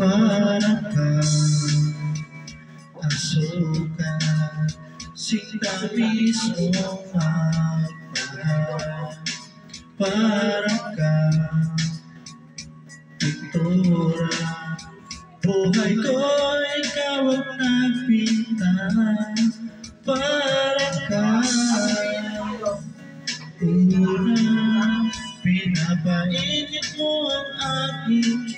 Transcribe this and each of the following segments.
Para kang asukal, sinta mismong magmahal. Para kang pintura, buhay ko'y ikaw ang nagpinta. Para kang una, pinapainit mo ang aking.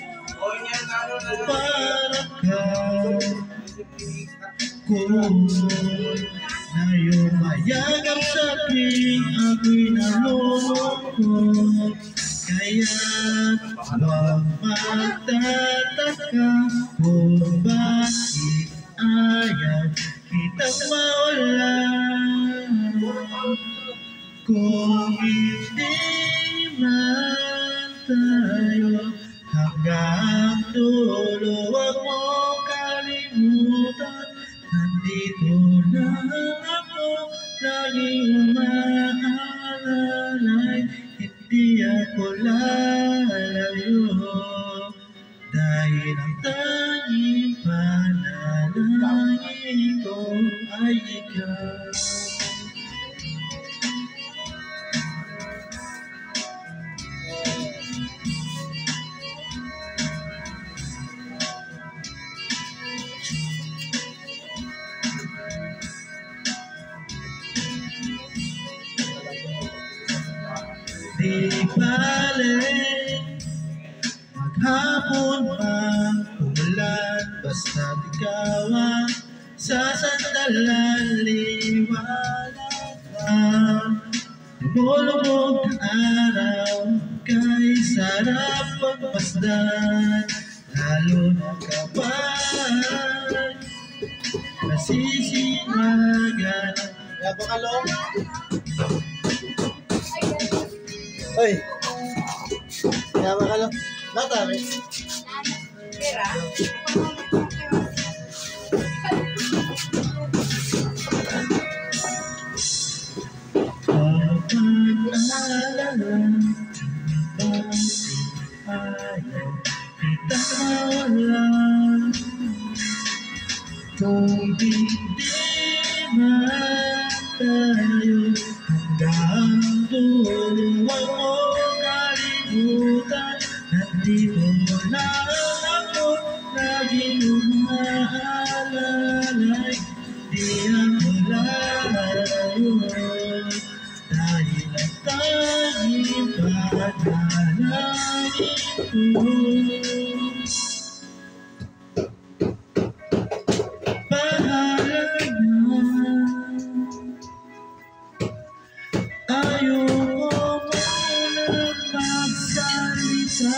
Para kang kulay na yumayagap sa tuwing ako'y nalulungkot. Kaya't huwag magtataka kung bakit ayaw kitang mawala. Kung hindi man tayo hanggang dulo, huwag mong kalimutan, nandito lang ako, laging umaalalay. Hindi ako lalayo, dahil ang tanging panalangin ko ay ikaw. Di bale, maghapon mang umulan, basta't ikaw ang sasandalan. Liwanag ang lumulubog na araw, kay sarap pagmasdan, lalo na kapag nasisinagan. Napakalong. Hoy! Napakalong. Natari. Pera? Pag-alala, ayaw kitang mawala. Kung hindi man tayo hanggang dulo, huwag mong kalimutan, nandito lang ako, laging umaalalay. Di ako lalayo, dahil ang tanging panalangin ko. Ayoko munang magsalita.